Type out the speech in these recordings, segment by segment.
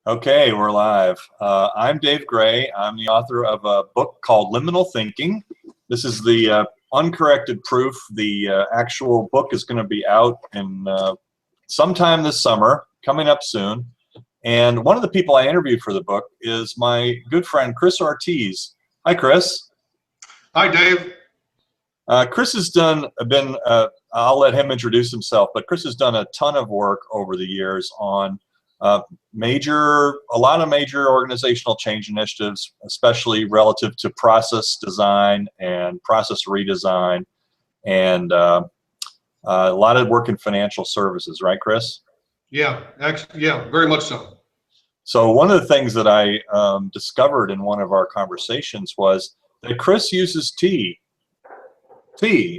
Okay, we're live. I'm Dave Gray. I'm the author of a book called Liminal Thinking. This is the uncorrected proof. The actual book is going to be out in sometime this summer, coming up soon. And one of the people I interviewed for the book is my good friend, Chris Ortiz. Hi, Chris. Hi, Dave. Chris has been, I'll let him introduce himself, but Chris has done a ton of work over the years on a lot of major organizational change initiatives, especially relative to process design and process redesign, and a lot of work in financial services, right, Chris? Yeah, actually, yeah, very much so. So one of the things that I discovered in one of our conversations was that Chris uses tea,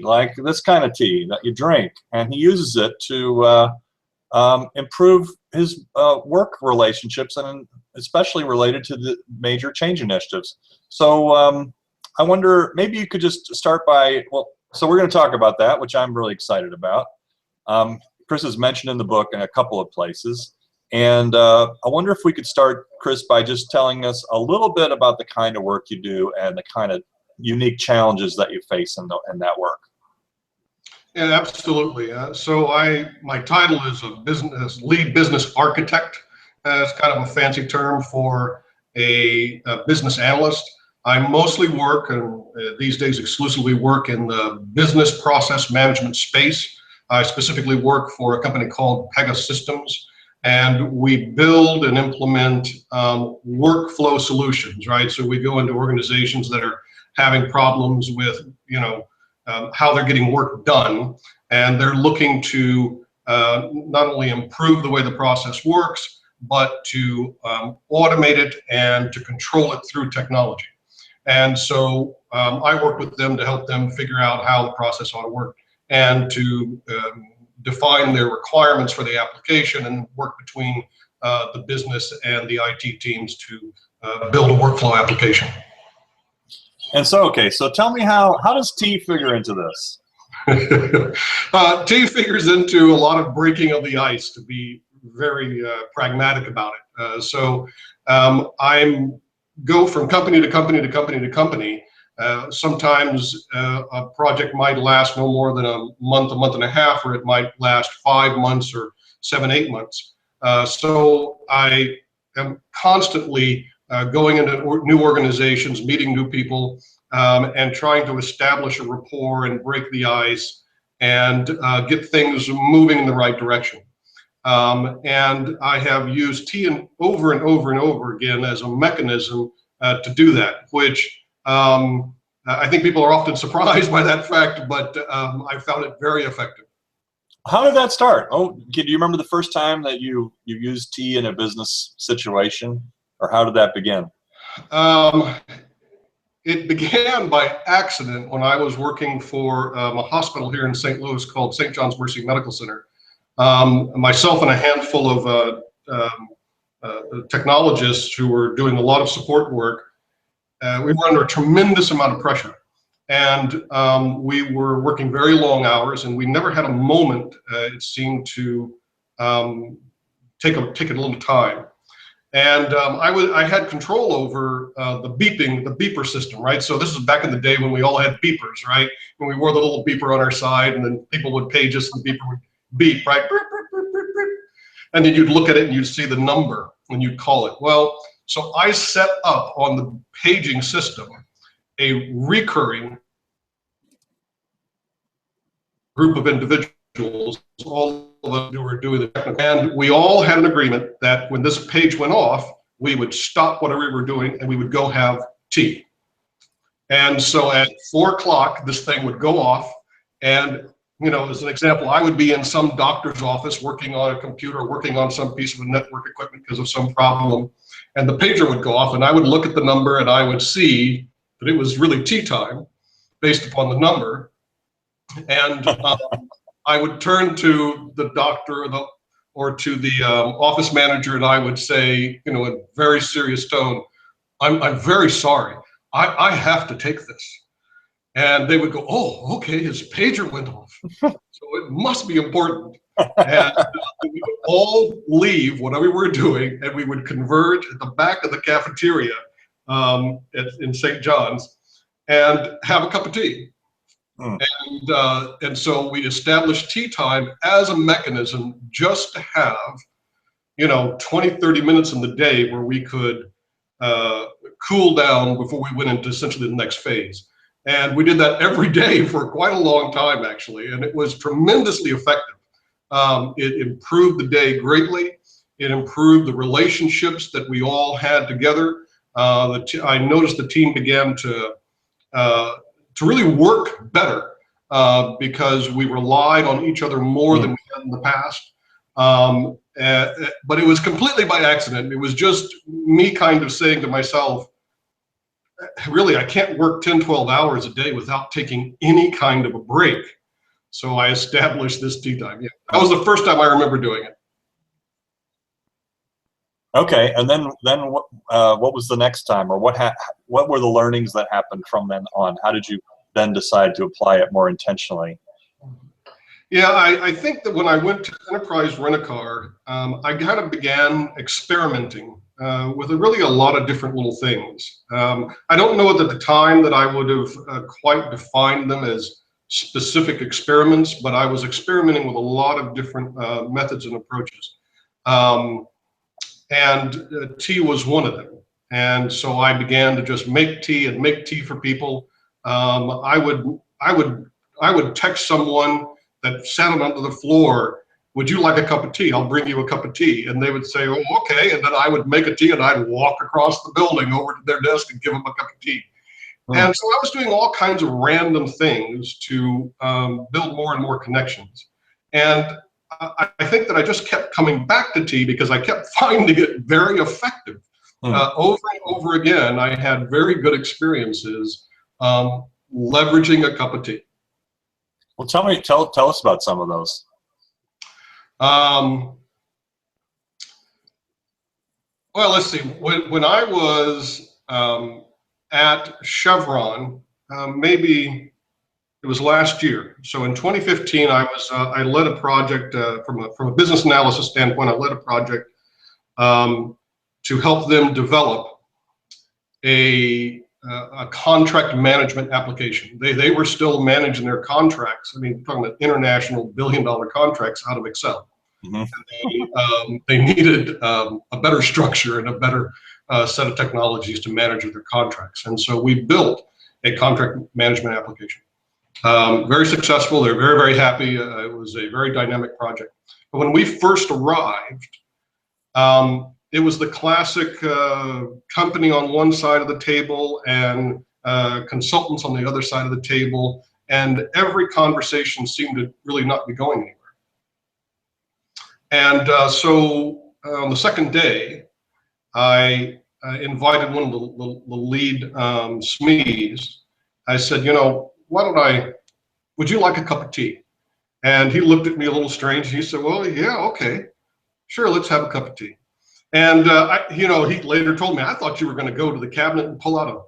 like this kind of tea that you drink, and he uses it to improve his work relationships, and especially related to the major change initiatives. So I wonder, maybe you could just start by, so we're going to talk about that, which I'm really excited about. Chris is mentioned in the book in a couple of places, and I wonder if we could start, Chris, by just telling us a little bit about the kind of work you do and the kind of unique challenges that you face in that work. Yeah, absolutely. My title is lead business architect. It's kind of a fancy term for a business analyst. I mostly work, and these days exclusively work, in the business process management space. I specifically work for a company called Pegasystems, and we build and implement workflow solutions, right? So we go into organizations that are having problems with, how they're getting work done, and they're looking to not only improve the way the process works, but to automate it and to control it through technology. And so I work with them to help them figure out how the process ought to work, and to define their requirements for the application, and work between the business and the IT teams to build a workflow application. And so, okay, so tell me, how does tea figure into this? Tea figures into a lot of breaking of the ice, to be very pragmatic about it. I go from company to company to company to company. Sometimes a project might last no more than a month and a half, or it might last 5 months or 7, 8 months. So I am constantly going into new organizations, meeting new people, and trying to establish a rapport and break the ice, and get things moving in the right direction. And I have used tea over and over and over again as a mechanism to do that, which I think people are often surprised by that fact, but I found it very effective. How did that start? Oh, do you remember the first time that you used tea in a business situation, or how did that begin? It began by accident when I was working for a hospital here in St. Louis called St. John's Mercy Medical Center. Myself and a handful of technologists who were doing a lot of support work, we were under a tremendous amount of pressure. And we were working very long hours, and we never had a moment, it seemed, to take a little time. And I had control over the beeper system, right? So this is back in the day when we all had beepers, right? When we wore the little beeper on our side, and then people would page us, and the beeper would beep, right? And then you'd look at it and you'd see the number and you'd call it. Well, so I set up on the paging system a recurring group of individuals, all of us who were doing the technical, and we all had an agreement that when this page went off, we would stop whatever we were doing and we would go have tea. And so at 4 o'clock, this thing would go off, and as an example, I would be in some doctor's office working on a computer, working on some piece of network equipment because of some problem, and the pager would go off, and I would look at the number, and I would see that it was really tea time based upon the number. And I would turn to the doctor or to the office manager, and I would say, in a very serious tone, I'm very sorry. I have to take this. And they would go, oh, okay, his pager went off. So it must be important. And we would all leave whatever we were doing, and we would converge at the back of the cafeteria in St. John's and have a cup of tea. Hmm. And so we established tea time as a mechanism just to have, 20, 30 minutes in the day where we could cool down before we went into essentially the next phase. And we did that every day for quite a long time, actually, and it was tremendously effective. It improved the day greatly. It improved the relationships that we all had together. I noticed the team began to really work better because we relied on each other more than we had in the past. But it was completely by accident. It was just me kind of saying to myself, really, I can't work 10, 12 hours a day without taking any kind of a break. So I established this tea time. Yeah, that was the first time I remember doing it. Okay, and then what was the next time, or what were the learnings that happened from then on? How did you then decide to apply it more intentionally? Yeah, I think that when I went to Enterprise Rent-A-Car, I kind of began experimenting with really a lot of different little things. I don't know at the time that I would have quite defined them as specific experiments, but I was experimenting with a lot of different methods and approaches. And tea was one of them. And so I began to just make tea and make tea for people. I would text someone that sat under the floor, would you like a cup of tea? I'll bring you a cup of tea. And they would say, oh, okay. And then I would make a tea and I'd walk across the building over to their desk and give them a cup of tea. And so I was doing all kinds of random things to build more and more connections. And I think that I just kept coming back to tea because I kept finding it very effective. Over and over again, I had very good experiences leveraging a cup of tea. Well, tell us about some of those. Well, let's see. When I was at Chevron, maybe it was last year. So in 2015, I led a project from a business analysis standpoint. I led a project to help them develop a contract management application. They were still managing their contracts. I mean, talking about international billion-dollar contracts out of Excel. And they needed a better structure and a better set of technologies to manage their contracts. And so we built a contract management application. Very successful. They're very, very happy. It was a very dynamic project. But when we first arrived, it was the classic company on one side of the table and consultants on the other side of the table, and every conversation seemed to really not be going anywhere. And so on the second day, I invited one of the lead SMEs. I said, would you like a cup of tea? And he looked at me a little strange. He said, well, yeah, okay, sure, let's have a cup of tea. And he later told me, I thought you were going to go to the cabinet and pull out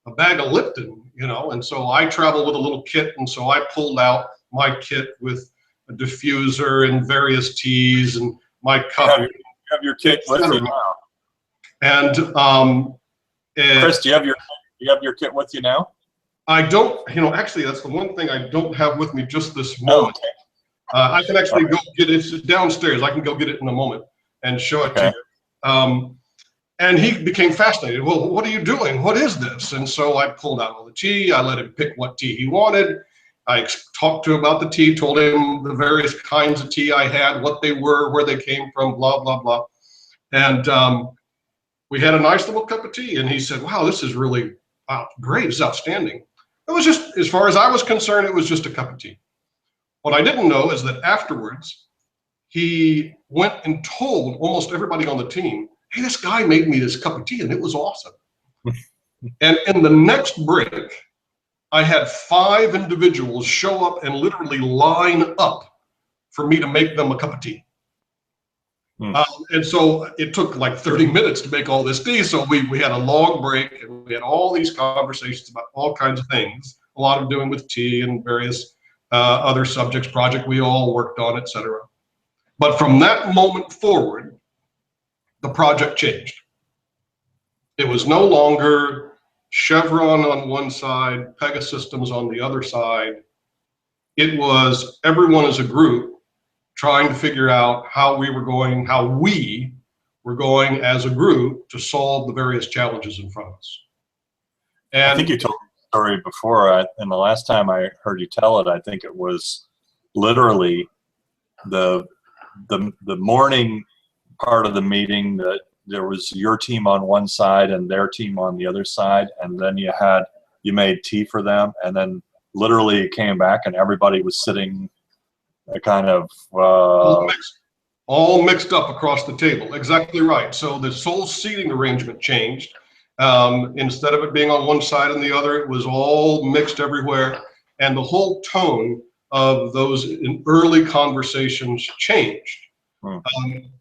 a bag of Lipton, and so I travel with a little kit, and so I pulled out my kit with a diffuser and various teas and my cup. You have your kit with you now. And Chris, do you have your kit with you now? I don't. Actually, that's the one thing I don't have with me just this moment. Okay. I can actually go get it. It's downstairs. I can go get it in a moment and show it to you. And he became fascinated. Well, what are you doing? What is this? And so I pulled out all the tea. I let him pick what tea he wanted. I talked to him about the tea, told him the various kinds of tea I had, what they were, where they came from, blah, blah, blah. And we had a nice little cup of tea. And he said, wow, this is really great. It's outstanding. It was just, as far as I was concerned, it was just a cup of tea. What I didn't know is that afterwards, he went and told almost everybody on the team, hey, this guy made me this cup of tea and it was awesome. And in the next break, I had 5 individuals show up and literally line up for me to make them a cup of tea. And so it took like 30 minutes to make all this tea. So we had a long break and we had all these conversations about all kinds of things, a lot of doing with tea and various other subjects, project we all worked on, etc. But from that moment forward, the project changed. It was no longer Chevron on one side, Pegasystems on the other side. It was everyone as a group trying to figure out how we were going as a group to solve the various challenges in front of us. And I think you told me the story before, and the last time I heard you tell it, I think it was literally the morning part of the meeting that there was your team on one side and their team on the other side, and then you made tea for them, and then literally it came back and everybody was sitting kind of all mixed up across the table. Exactly right. So this whole seating arrangement changed. Instead of it being on one side and the other, it was all mixed everywhere, and the whole tone of those early conversations changed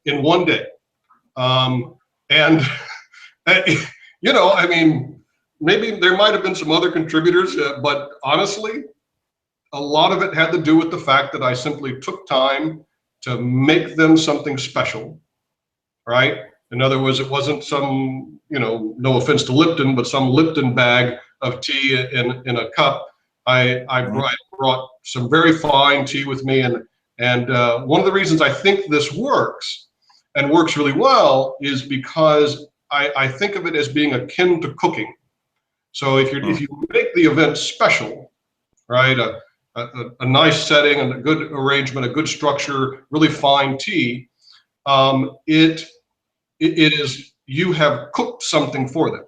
in one day. And you know, I mean, maybe there might have been some other contributors, but honestly, a lot of it had to do with the fact that I simply took time to make them something special, right? In other words, it wasn't some, you know, no offense to Lipton, but some Lipton bag of tea in a cup. I brought some very fine tea with me, and one of the reasons I think this works and works really well is because I think of it as being akin to cooking. So if you make the event special, right, a nice setting and a good arrangement, a good structure, really fine tea, it is, you have cooked something for them.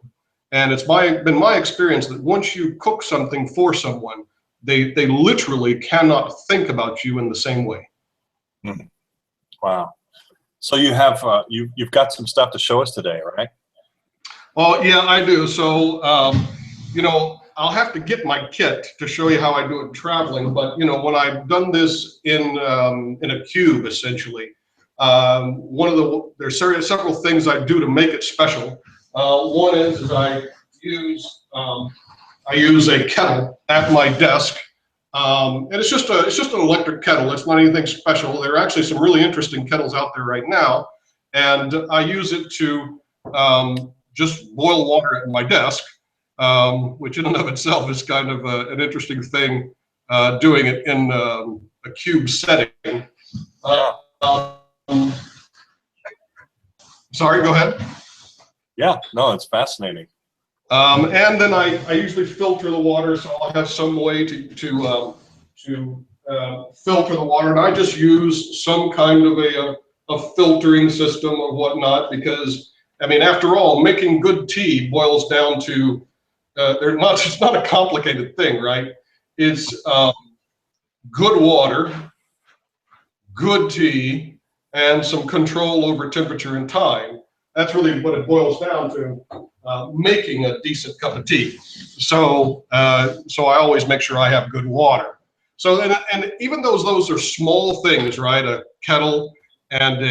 And it's been my experience that once you cook something for someone, they literally cannot think about you in the same way. Wow. So you have you've got some stuff to show us today, right? Oh yeah, I do. So you know, I'll have to get my kit to show you how I do it traveling. But you know, when I've done this in a cube, essentially, there's several things I do to make it special. One is I use a kettle at my desk, and it's just an electric kettle. It's not anything special. There are actually some really interesting kettles out there right now, and I use it to just boil water at my desk, which in and of itself is kind of an interesting thing, doing it in a cube setting. Sorry, go ahead. Yeah, no, it's fascinating. And then I usually filter the water, so I'll have some way to filter the water, and I just use some kind of a filtering system or whatnot, because I mean, after all, making good tea boils down to it's not a complicated thing, right? It's good water, good tea, and some control over temperature and time. That's really what it boils down to, making a decent cup of tea. So so I always make sure I have good water. So and even though those are small things, right? A kettle and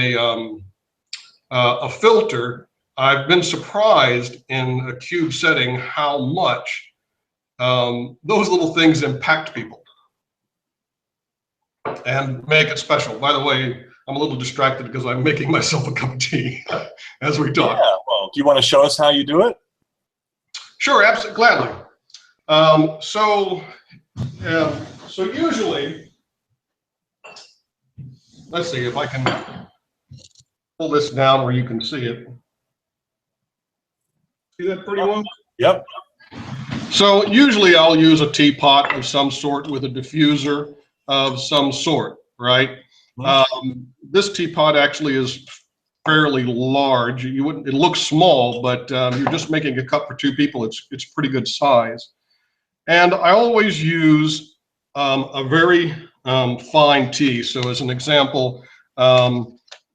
a filter, I've been surprised in a cube setting how much those little things impact people and make it special. By the way, I'm a little distracted because I'm making myself a cup of tea as we talk. Yeah, well, do you want to show us how you do it? Sure, absolutely, gladly. So usually, let's see if I can pull this down where you can see it. See that pretty well? Yep. So usually I'll use a teapot of some sort with a diffuser of some sort, right? This teapot actually is fairly large. It looks small, but you're just making a cup for two people. It's pretty good size. And I always use a very fine tea. So as an example,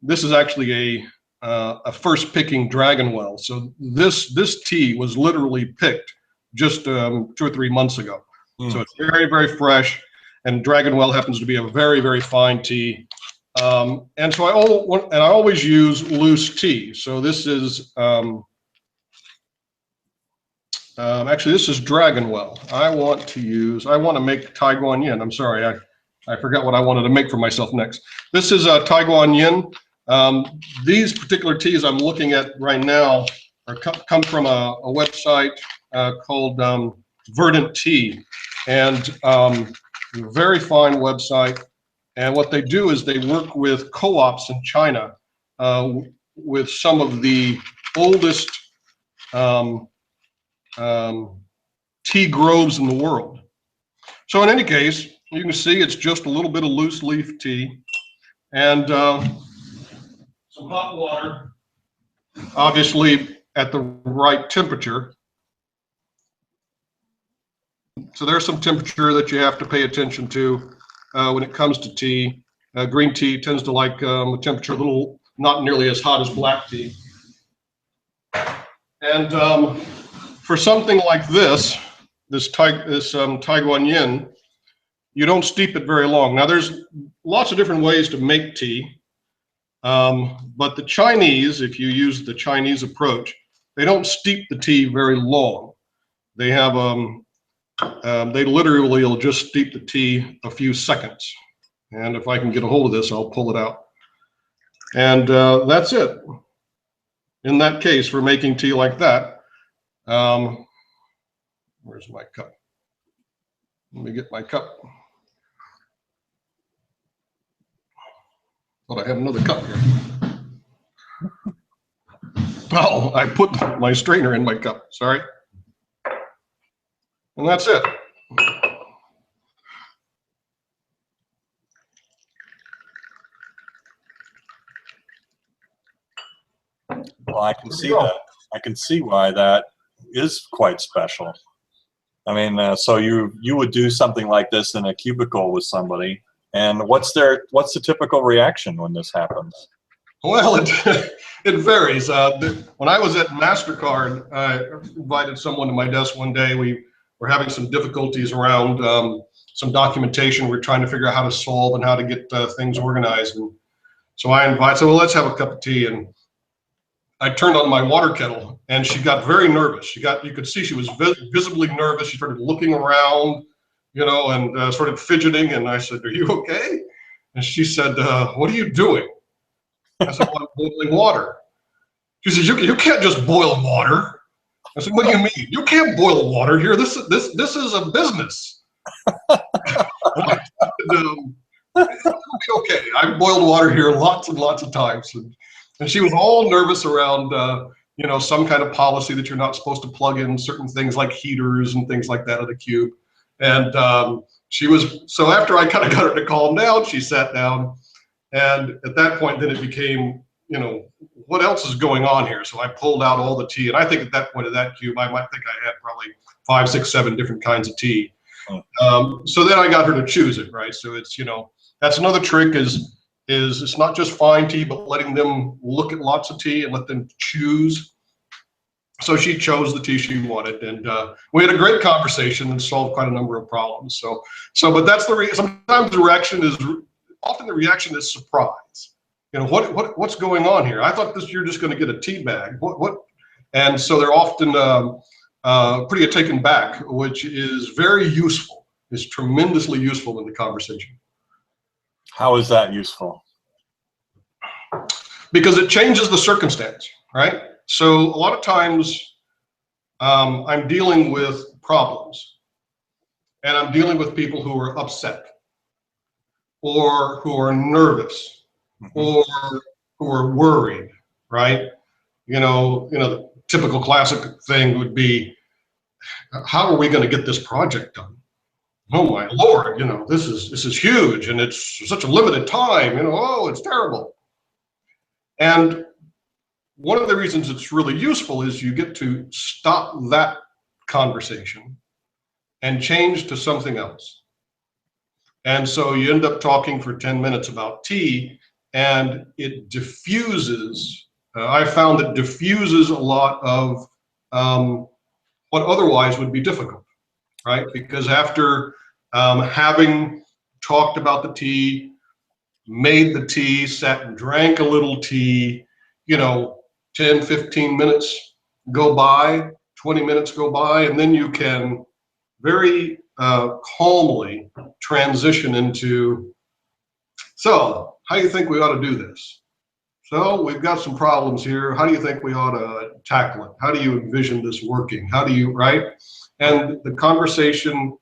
this is actually a first picking Dragonwell. So this tea was literally picked just 2 or 3 months ago. So it's very, very fresh, and Dragonwell happens to be a very, very fine tea. And so I always use loose tea. So this is actually, this is Dragonwell. I want to make Tai Guan Yin. I'm sorry, I forgot what I wanted to make for myself next. This is Taiwan Yin. These particular teas I'm looking at right now come from a website called Verdant Tea, and very fine website. And what they do is they work with co-ops in China with some of the oldest tea groves in the world. So in any case, you can see it's just a little bit of loose leaf tea and some hot water, obviously at the right temperature. So there's some temperature that you have to pay attention to when it comes to tea. Green tea tends to like a temperature a little, not nearly as hot as black tea. And for something like this Taiwan Yin, you don't steep it very long. Now there's lots of different ways to make tea, but the Chinese, if you use the Chinese approach, they don't steep the tea very long. They have they literally will just steep the tea a few seconds. And if I can get a hold of this, I'll pull it out. And that's it. In that case, for making tea like that, where's my cup? Let me get my cup. Thought I had another cup here. Oh, I put my strainer in my cup, sorry. And that's it. Well, I can see that. I can see why that is quite special. I mean, so you would do something like this in a cubicle with somebody, and what's the typical reaction when this happens? Well, it varies. When I was at MasterCard, I invited someone to my desk one day. We were having some difficulties around some documentation we're trying to figure out how to solve and how to get things organized. And so I said, well, let's have a cup of tea. And I turned on my water kettle, and she got very nervous. You could see she was visibly nervous. She started looking around, you know, and started fidgeting. And I said, "Are you okay?" And she said, "What are you doing?" I said, "Well, I'm boiling water." She said, "You can't just boil water." I said, "What do you mean? You can't boil water here. This is a business." Okay, I've boiled water here lots and lots of times. And she was all nervous around, you know, some kind of policy that you're not supposed to plug in certain things like heaters and things like that at a cube. And so after I kind of got her to calm down, she sat down. And at that point, then it became, you know, what else is going on here? So I pulled out all the tea. And I think at that point of that cube, I might think I had probably 5, 6, 7 different kinds of tea. So then I got her to choose it, right? So it's, you know, that's another trick is it's not just fine tea, but letting them look at lots of tea and let them choose. So she chose the tea she wanted, and we had a great conversation and solved quite a number of problems. But that's sometimes often the reaction is surprise. You know, what's going on here? I thought you're just going to get a tea bag. What? And so they're often pretty taken back, which is very useful. It's tremendously useful in the conversation. How is that useful? Because it changes the circumstance, right? So a lot of times I'm dealing with problems, and I'm dealing with people who are upset or who are nervous or who are worried, right? You know, the typical classic thing would be, how are we going to get this project done? Oh my Lord, you know, this is huge, and it's such a limited time, you know, oh, it's terrible. And one of the reasons it's really useful is you get to stop that conversation and change to something else. And so you end up talking for 10 minutes about tea, and it diffuses, I found it diffuses a lot of what otherwise would be difficult, right? Because after having talked about the tea, made the tea, sat and drank a little tea, you know, 10, 15 minutes go by, 20 minutes go by, and then you can very calmly transition into, so how do you think we ought to do this? So we've got some problems here. How do you think we ought to tackle it? How do you envision this working? How do you, right? And the conversation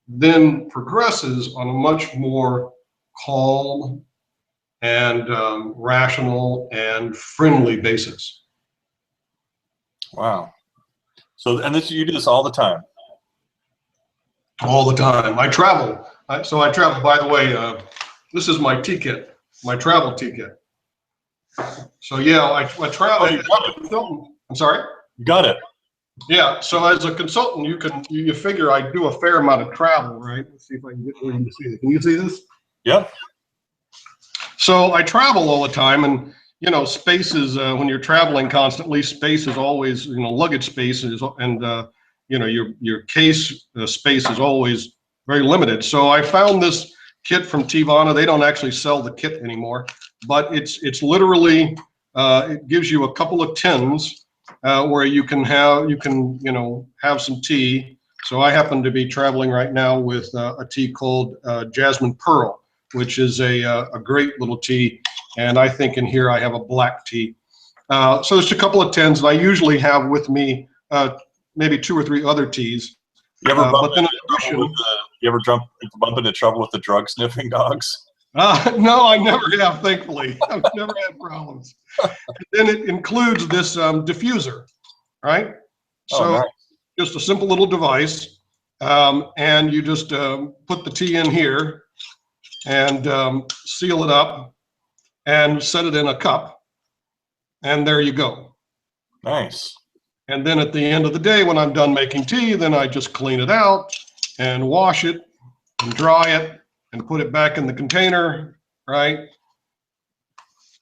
then progresses on a much more calm and rational and friendly basis. Wow. So, and this, you do this all the time? All the time. I travel. So I travel, by the way, this is my tea kit, my travel tea kit. So yeah, I travel. Oh, you got it. I'm sorry? You got it. Yeah, so as a consultant, you figure I do a fair amount of travel, right? Let's see if I can get where you can see it. Can you see this? Yep. So I travel all the time, and you know, space is when you're traveling constantly, space is always, you know, luggage space is, and you know, your case space is always very limited. So I found this kit from Tivana. They don't actually sell the kit anymore, but it's literally it gives you a couple of tins where you can you know, have some tea. So I happen to be traveling right now with a tea called Jasmine Pearl, which is a great little tea. And I think in here I have a black tea. So there's a couple of tins, and I usually have with me maybe 2 or 3 other teas. You ever bump into trouble with the drug sniffing dogs? No, I never have, thankfully. I've never had problems. Then it includes this diffuser, right? Oh, So nice. just a simple little device, and you just put the tea in here and seal it up and set it in a cup, and there you go. Nice. And then at the end of the day, when I'm done making tea, then I just clean it out and wash it and dry it and put it back in the container, right?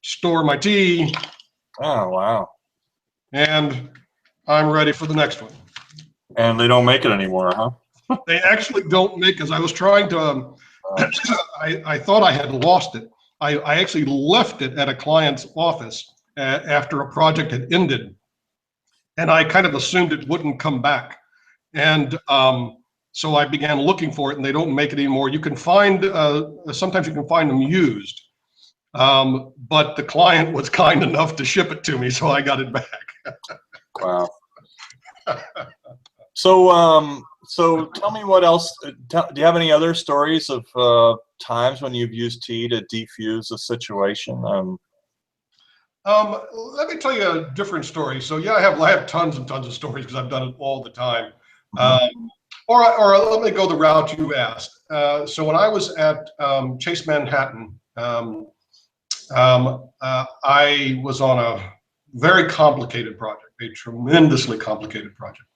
Store my tea. Oh, wow. And I'm ready for the next one. And they don't make it anymore, huh? They actually don't make, as I was trying to, I thought I had lost it. I actually left it at a client's office after a project had ended. And I kind of assumed it wouldn't come back. And so I began looking for it, and they don't make it anymore. You can find, sometimes you can find them used. But the client was kind enough to ship it to me, so I got it back. Wow. So, so tell me what else. Do you have any other stories of times when you've used tea to defuse a situation? Let me tell you a different story. So yeah, I have tons and tons of stories because I've done it all the time. Or let me go the route you asked. So when I was at Chase Manhattan, I was on a very complicated project, a tremendously complicated project.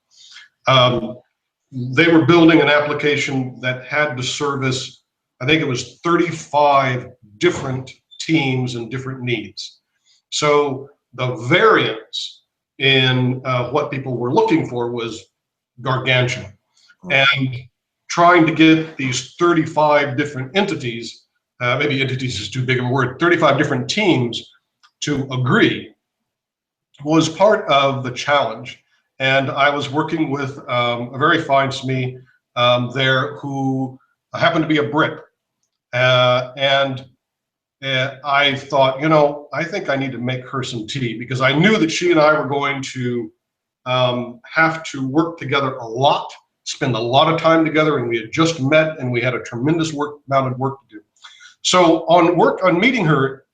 They were building an application that had to service, I think it was 35 different teams and different needs. So the variance in what people were looking for was gargantuan. And trying to get these 35 different entities, maybe entities is too big of a word, 35 different teams to agree was part of the challenge. And I was working with a very fine SME there who happened to be a Brit. And I thought, you know, I think I need to make her some tea, because I knew that she and I were going to have to work together a lot, spend a lot of time together, and we had just met, and we had a tremendous amount of work to do. So on meeting her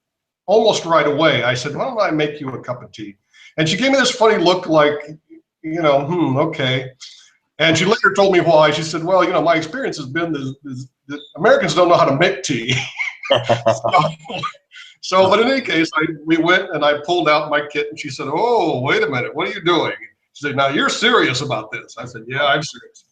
almost right away, I said, why don't I make you a cup of tea? And she gave me this funny look like, you know, okay. And she later told me why. She said, well, you know, my experience has been that Americans don't know how to make tea. But in any case, we went and I pulled out my kit, and she said, oh, wait a minute, what are you doing? She said, now you're serious about this. I said, yeah, I'm serious.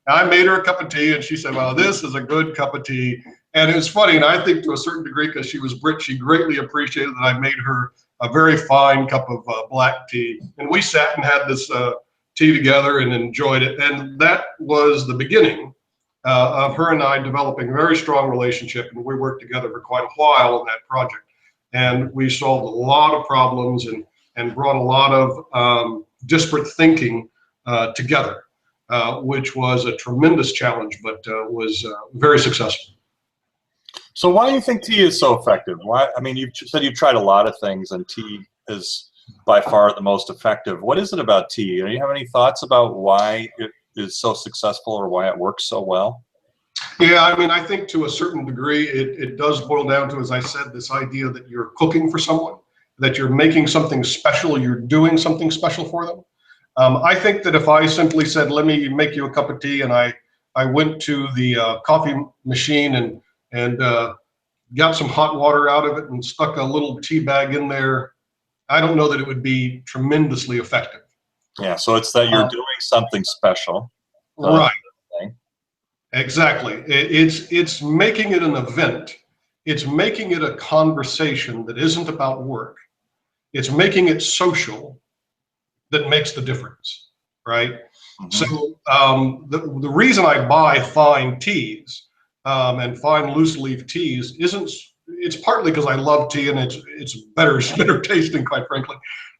And I made her a cup of tea, and she said, well, this is a good cup of tea. And it was funny, and I think to a certain degree, because she was Brit, she greatly appreciated that I made her a very fine cup of black tea. And we sat and had this tea together and enjoyed it. And that was the beginning of her and I developing a very strong relationship. And we worked together for quite a while on that project. And we solved a lot of problems and brought a lot of disparate thinking together. which was a tremendous challenge, but was very successful. So why do you think tea is so effective? Why? I mean, you said you've tried a lot of things, and tea is by far the most effective. What is it about tea? Do you have any thoughts about why it is so successful or why it works so well? Yeah, I mean, I think to a certain degree, it does boil down to, as I said, this idea that you're cooking for someone, that you're making something special, you're doing something special for them. I think that if I simply said, let me make you a cup of tea, and I went to the coffee machine and got some hot water out of it and stuck a little tea bag in there, I don't know that it would be tremendously effective. Yeah, so it's that you're doing something special. Right. Exactly. It's making it an event. It's making it a conversation that isn't about work. It's making it social that makes the difference, right? Mm-hmm. So the reason I buy fine teas and fine loose leaf teas it's partly because I love tea and it's better tasting, quite frankly.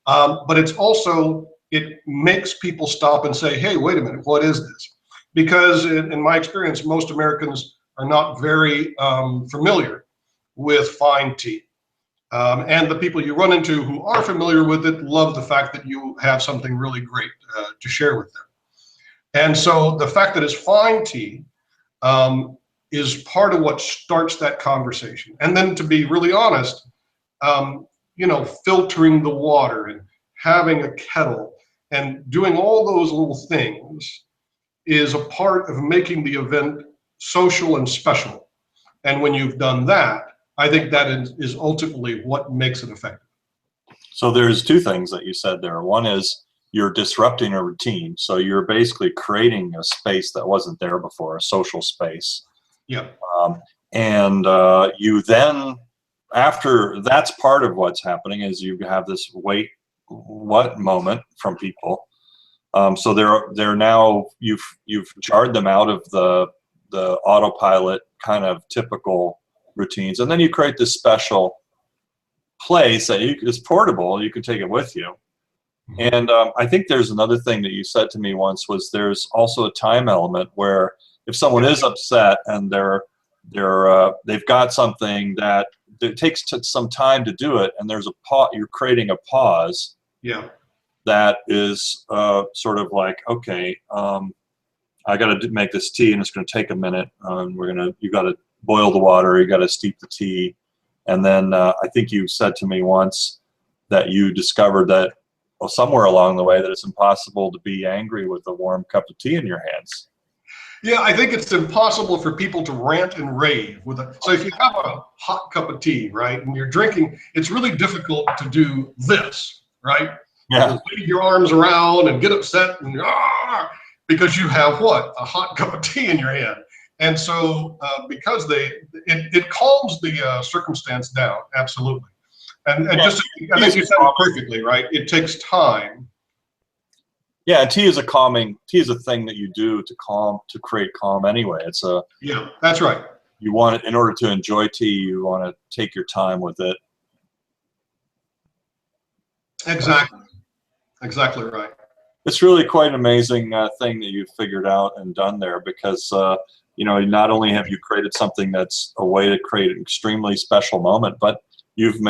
But it's also, it makes people stop and say, hey, wait a minute, what is this? Because in my experience, most Americans are not very familiar with fine tea. And the people you run into who are familiar with it love the fact that you have something really great to share with them. And so the fact that it's fine tea is part of what starts that conversation. And then, to be really honest, filtering the water and having a kettle and doing all those little things is a part of making the event social and special. And when you've done that, I think that is ultimately what makes it effective. So there's two things that you said there. One is you're disrupting a routine. So you're basically creating a space that wasn't there before, a social space. Yeah. And you then, after that's part of what's happening, is you have this wait, what moment from people. So they're now, you've jarred them out of the autopilot kind of typical routines, and then you create this special place that is portable. You can take it with you. And I think there's another thing that you said to me once was there's also a time element where if someone is upset and they've got something that it takes some time to do it, and there's a pause, you're creating a pause. Yeah. That is sort of like, okay, I got to make this tea, and it's going to take a minute. You got to boil the water, you got to steep the tea, and then I think you said to me once that you discovered that somewhere along the way that it's impossible to be angry with a warm cup of tea in your hands. Yeah, I think it's impossible for people to rant and rave with it. So if you have a hot cup of tea, right, and you're drinking, it's really difficult to do this, right? Yeah. Wave your arms around and get upset and because you have what? A hot cup of tea in your hand. And so because it calms the circumstance down, absolutely. And I think you said it perfectly, right? It takes time. Yeah, tea is a thing that you do to create calm anyway. Yeah, that's right. You want it, in order to enjoy tea, you want to take your time with it. Exactly. Exactly right. It's really quite an amazing thing that you've figured out and done there, because not only have you created something that's a way to create an extremely special moment, but you've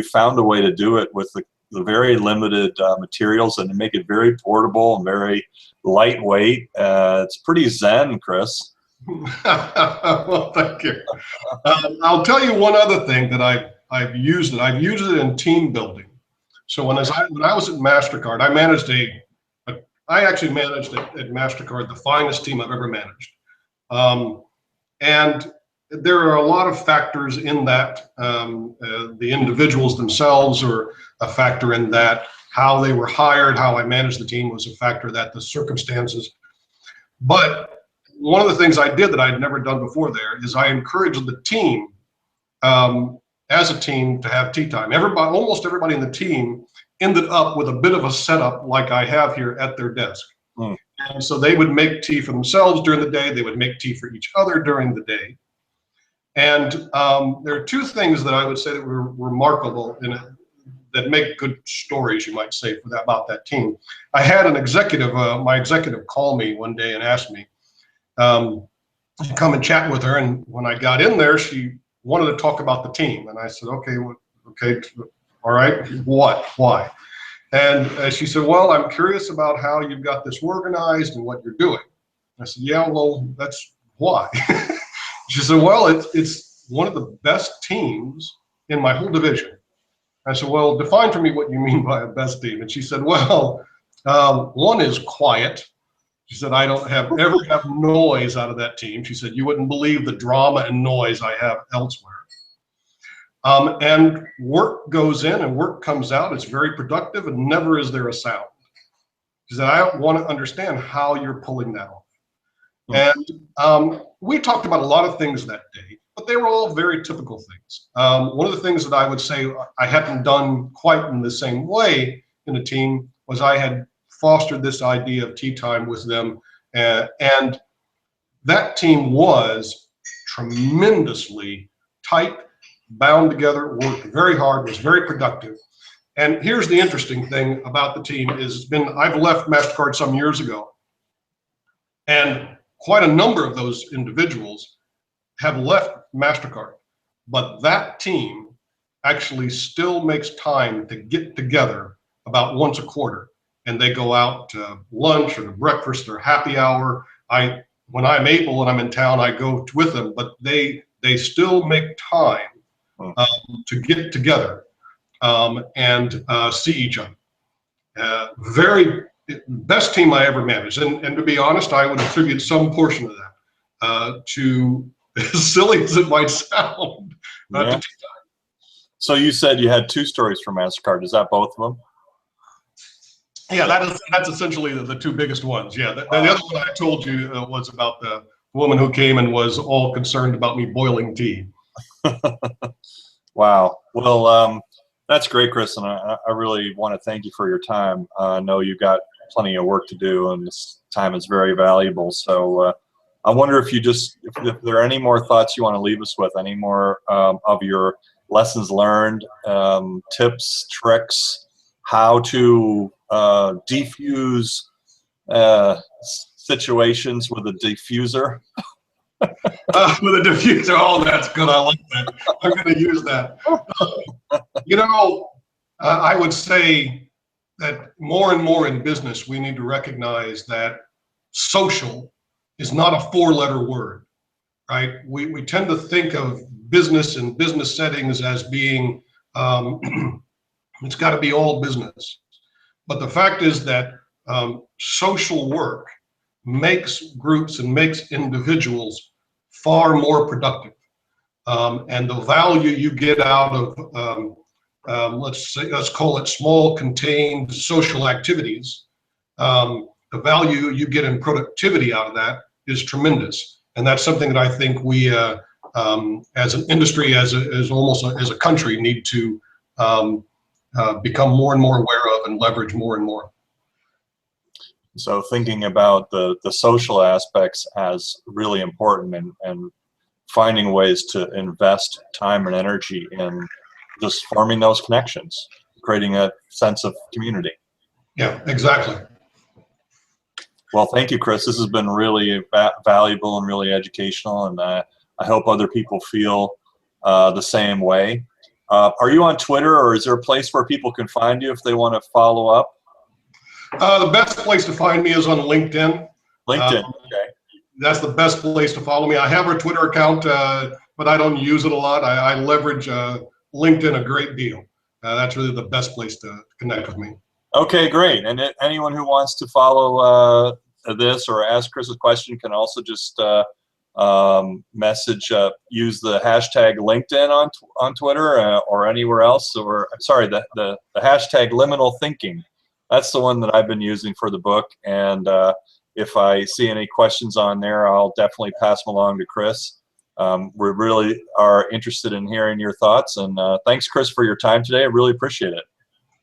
found a way to do it with the very limited materials and to make it very portable and very lightweight. It's pretty zen, Chris. Well, thank you. I'll tell you one other thing that I've used it. I've used it in team building. So when I was at MasterCard, I actually managed at MasterCard the finest team I've ever managed. And there are a lot of factors in that. The individuals themselves are a factor in that. How they were hired, how I managed the team was a factor, that the circumstances. But one of the things I did that I'd never done before there is I encouraged the team as a team to have tea time. Almost everybody in the team ended up with a bit of a setup like I have here at their desk. Mm. And so they would make tea for themselves during the day. They would make tea for each other during the day. And there are two things that I would say that were remarkable in it that make good stories, you might say, for that, about that team. I had an executive, my executive, call me one day and asked me to come and chat with her. And when I got in there, she wanted to talk about the team, and I said, okay, okay, all right, what, why? And she said, well, I'm curious about how you've got this organized and what you're doing. I said, yeah, well, that's why. She said, well, it's one of the best teams in my whole division. I said, well, define for me what you mean by a best team. And she said, well, one is quiet. She said, I don't ever have noise out of that team. She said, you wouldn't believe the drama and noise I have elsewhere. And work goes in and work comes out. It's very productive, and never is there a sound. She said, I want to understand how you're pulling that off. And we talked about a lot of things that day, but they were all very typical things. One of the things that I would say I hadn't done quite in the same way in a team was I had fostered this idea of tea time with them. And that team was tremendously tight, bound together, worked very hard, was very productive. And here's the interesting thing about the team is I've left MasterCard some years ago, and quite a number of those individuals have left MasterCard, but that team actually still makes time to get together about once a quarter, and they go out to lunch or to breakfast or happy hour. When I'm able and I'm in town, I go with them, but they still make time to get together and see each other. Very best team I ever managed, and to be honest, I would attribute some portion of that to, as silly as it might sound, to tea time. So you said you had 2 stories from MasterCard. Is that both of them? Yeah, that's essentially the 2 biggest ones. Yeah, the other one I told you was about the woman who came and was all concerned about me boiling tea. Wow. Well, that's great, Chris, and I really want to thank you for your time. I know you've got plenty of work to do, and this time is very valuable. So I wonder if there are any more thoughts you want to leave us with, any more of your lessons learned, tips, tricks, how to defuse situations with a diffuser. With a diffuser, oh, that's good. I like that. I'm going to use that. I would say that more and more in business, we need to recognize that social is not a 4-letter word, right? We tend to think of business and business settings as being, it's got to be all business. But the fact is that social work makes groups and makes individuals far more productive. And the value you get out of, let's call it small, contained social activities, the value you get in productivity out of that is tremendous. And that's something that I think we, as an industry, as a country, need to become more and more aware of and leverage more and more. So thinking about the social aspects as really important, and finding ways to invest time and energy in just forming those connections, creating a sense of community. Yeah, exactly. Well, thank you, Chris. This has been really valuable and really educational, and I hope other people feel the same way. Are you on Twitter, or is there a place where people can find you if they want to follow up? The best place to find me is on LinkedIn. LinkedIn, okay. That's the best place to follow me. I have a Twitter account, but I don't use it a lot. I leverage LinkedIn a great deal. That's really the best place to connect with me. Okay, great. And anyone who wants to follow this or ask Chris a question can also just message, use the hashtag LinkedIn on Twitter or anywhere else, or sorry, the hashtag Liminal Thinking. That's the one that I've been using for the book, and if I see any questions on there, I'll definitely pass them along to Chris. We really are interested in hearing your thoughts, and thanks, Chris, for your time today. I really appreciate it.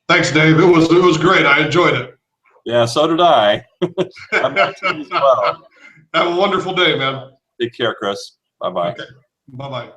Thanks, Dave. It was great. I enjoyed it. Yeah, so did I. I'm as well. Have a wonderful day, man. Take care, Chris. Bye-bye. Okay. Bye-bye.